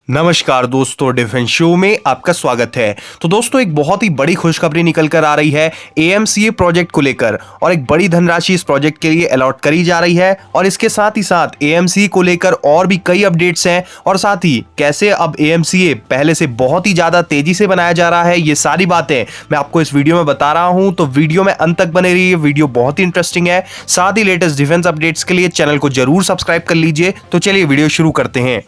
नमस्कार दोस्तों, defence show में आपका स्वागत है। तो दोस्तों, एक बहुत ही बड़ी खुशखबरी निकल कर आ रही है एएमसीए प्रोजेक्ट को लेकर और एक बड़ी धनराशि इस प्रोजेक्ट के लिए अलॉट करी जा रही है और इसके साथ ही साथ एएमसीए को लेकर और भी कई अपडेट्स हैं और साथ ही कैसे अब एएमसीए पहले से बहुत ही ज्यादा तेजी से बनाया जा रहा है, ये सारी बातें मैं आपको इस वीडियो में बता रहा हूं। तो वीडियो में अंत तक बने रहिए, वीडियो बहुत ही इंटरेस्टिंग है। साथ ही लेटेस्ट डिफेंस अपडेट्स के लिए चैनल को जरूर सब्सक्राइब कर लीजिए। तो चलिए वीडियो शुरू करते हैं।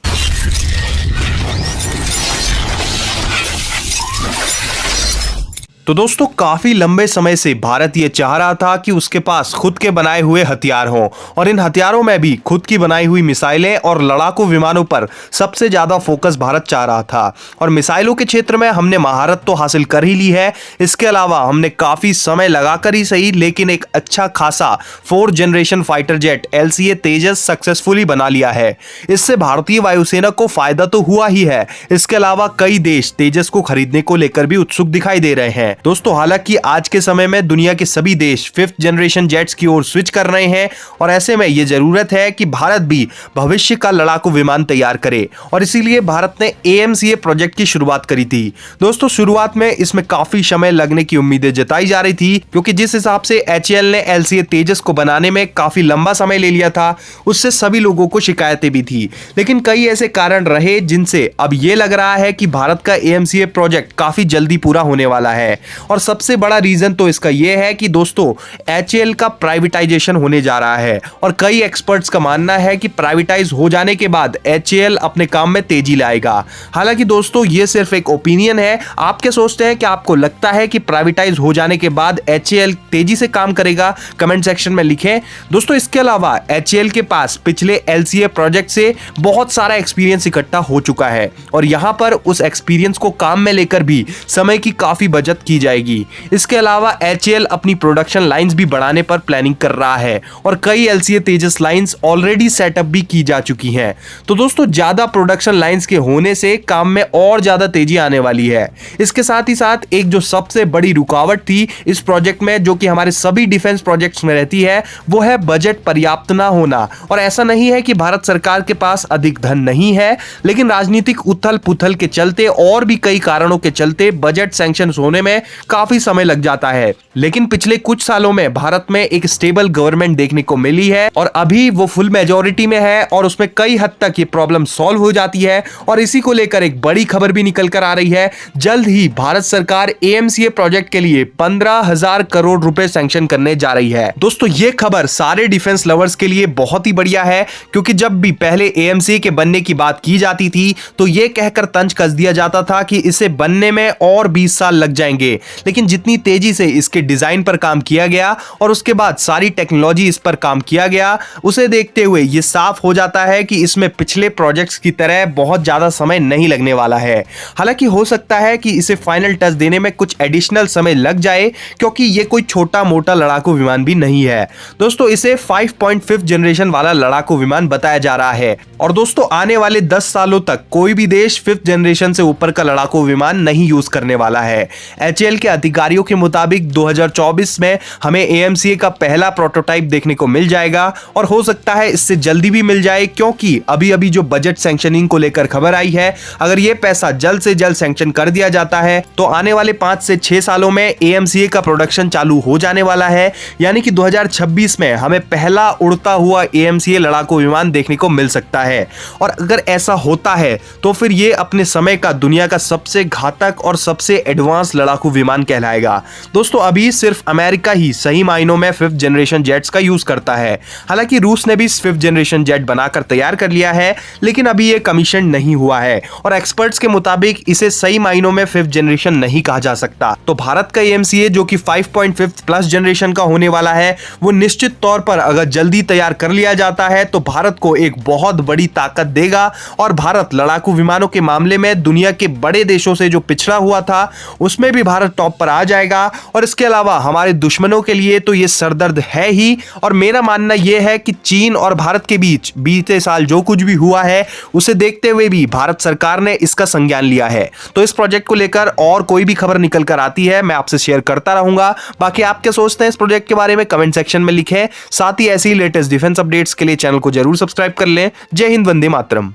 तो दोस्तों, काफी लंबे समय से भारत ये चाह रहा था कि उसके पास खुद के बनाए हुए हथियार हों और इन हथियारों में भी खुद की बनाई हुई मिसाइलें और लड़ाकू विमानों पर सबसे ज्यादा फोकस भारत चाह रहा था। और मिसाइलों के क्षेत्र में हमने महारत तो हासिल कर ही ली है, इसके अलावा हमने काफी समय लगाकर ही सही लेकिन एक अच्छा खासा 4th generation fighter jet LCA तेजस सक्सेसफुली बना लिया है। इससे भारतीय वायुसेना को फायदा तो हुआ ही है, इसके अलावा कई देश तेजस को खरीदने को लेकर भी उत्सुक दिखाई दे रहे हैं। दोस्तों, हालांकि आज के समय में दुनिया के सभी देश 5th जनरेशन जेट्स की ओर स्विच कर रहे हैं और ऐसे में यह जरूरत है कि भारत भी भविष्य का लड़ाकू विमान तैयार करे और इसीलिए भारत ने एएमसीए प्रोजेक्ट की शुरुआत करी थी। दोस्तों, शुरुआत में इसमें काफी समय लगने की उम्मीदें जताई जा रही थी क्योंकि जिस हिसाब से HAL ने LCA तेजस को बनाने में काफी लंबा समय ले लिया था, उससे सभी लोगों को शिकायतें भी थी। लेकिन कई ऐसे कारण रहे जिनसे अब यह लग रहा है कि भारत का एएमसीए प्रोजेक्ट काफी जल्दी पूरा होने वाला है। और सबसे बड़ा रीजन तो इसका यह है कि दोस्तों, HAL का प्राइवेटाइजेशन होने जा रहा है और कई एक्सपर्ट्स का मानना है कि प्राइवेटाइज हो जाने के बाद HAL अपने काम में तेजी लाएगा। हालांकि दोस्तों, यह सिर्फ एक ओपिनियन है। आप क्या सोचते हैं? कि आपको लगता है कि प्राइवेटाइज हो जाने के बाद HAL तेजी से काम करेगा? कमेंट सेक्शन में लिखें। दोस्तों, इसके अलावा HAL के पास पिछले LCA प्रोजेक्ट से बहुत सारा एक्सपीरियंस इकट्ठा हो चुका है और यहां पर उस एक्सपीरियंस को काम में लेकर भी समय की काफी बचत की जाएगी। इसके अलावा HAL अपनी प्रोडक्शन लाइंस भी बढ़ाने पर प्लानिंग कर रहा है और कई LCA तेजस लाइंस ऑलरेडी सेटअप भी की जा चुकी हैं। तो दोस्तों, ज्यादा प्रोडक्शन लाइंस के होने से काम में और ज्यादा तेजी आने वाली है। इसके साथ ही साथ एक जो सबसे बड़ी रुकावट थी इस प्रोजेक्ट में, जो कि हमारे सभी डिफेंस प्रोजेक्ट्स में रहती है, वो है बजट पर्याप्त ना होना। और ऐसा नहीं है कि भारत सरकार के पास अधिक धन नहीं है, लेकिन राजनीतिक उथल पुथल के चलते और भी कई कारणों के चलते बजट सैंक्शन होने में काफी समय लग जाता है। लेकिन पिछले कुछ सालों में भारत में एक स्टेबल गवर्नमेंट देखने को मिली है और अभी वो फुल मेजॉरिटी में है और उसमें कई हद तक ये प्रॉब्लम सॉल्व हो जाती है। और इसी को लेकर एक बड़ी खबर भी निकल कर आ रही है, जल्द ही भारत सरकार एएमसीए प्रोजेक्ट के लिए 15,000 करोड़ रुपए सैंक्शन करने जा रही है। दोस्तों, ये खबर सारे डिफेंस लवर्स के लिए बहुत ही बढ़िया है क्योंकि जब भी पहले एएमसीए के बनने की बात की जाती थी तो यह कहकर तंज कस दिया जाता था कि इसे बनने में और 20 साल लग जाएंगे। लेकिन जितनी तेजी से इसके डिजाइन पर काम किया गया और उसके बाद सारी टेक्नोलॉजी इस पर काम किया गया, उसे देखते हुए यह साफ हो जाता है कि इसमें पिछले प्रोजेक्ट्स की तरह बहुत ज्यादा समय नहीं लगने वाला है। हालांकि हो सकता है कि इसे फाइनल टच देने में कुछ एडिशनल समय लग जाए क्योंकि यह कोई छोटा मोटा लड़ाकू विमान भी नहीं है। दोस्तों, इसे 5.5 जनरेशन वाला लड़ाकू विमान बताया जा रहा है और दोस्तों, आने वाले 10 सालों तक कोई भी देश 5th जनरेशन से ऊपर का लड़ाकू विमान नहीं यूज करने वाला है। HAL के अधिकारियों के मुताबिक 2024 में हमें एएमसीए का पहला प्रोटोटाइप देखने को मिल जाएगा और हो सकता है इससे जल्दी भी मिल जाए क्योंकि अभी अभी जो बजट सैंक्शनिंग को लेकर खबर आई है, अगर यह पैसा जल्द से जल्द सैंक्शन कर दिया जाता है तो आने वाले 5 से 6 सालों में एएमसीए का प्रोडक्शन चालू हो जाने वाला है। यानी कि 2026 में हमें पहला उड़ता हुआ एएमसीए लड़ाकू विमान देखने को मिल सकता है। और अगर ऐसा होता है तो फिर यह अपने समय का दुनिया का सबसे घातक और सबसे एडवांस लड़ाकू विमान कहलाएगा। दोस्तों, अभी सिर्फ अमेरिका ही सही मायनों में 5th जनरेशन जेट्स का यूज करता है। हालांकि रूस ने भी 5th जनरेशन जेट बनाकर तैयार कर लिया है, लेकिन अभी यह कमीशन नहीं हुआ है और एक्सपर्ट्स के मुताबिक इसे सही मायनों में 5th जनरेशन नहीं कहा जा सकता। तो भारत का एएमसीए जो कि 5.5 प्लस जनरेशन का होने वाला है, वो निश्चित तौर पर अगर जल्दी तैयार कर लिया जाता है तो भारत को एक बहुत बड़ी ताकत देगा और भारत लड़ाकू विमानों के मामले में दुनिया के बड़े देशों से जो पिछड़ा हुआ था उसमें भी भारत टॉप पर आ जाएगा। और इसके अलावा हमारे दुश्मनों के लिए तो ये सरदर्द है ही। और मेरा मानना यह है कि चीन और भारत के बीच बीते साल जो कुछ भी हुआ है उसे देखते हुए भी भारत सरकार ने इसका संज्ञान लिया है। तो इस प्रोजेक्ट को लेकर और कोई भी खबर निकल कर आती है मैं आपसे शेयर करता रहूंगा। बाकी आप क्या सोचते हैं इस प्रोजेक्ट के बारे में कमेंट सेक्शन में लिखें। साथ ही ऐसी लेटेस्ट डिफेंस अपडेट्स के लिए चैनल को जरूर सब्सक्राइब कर लें। जय हिंद, वंदे मातरम।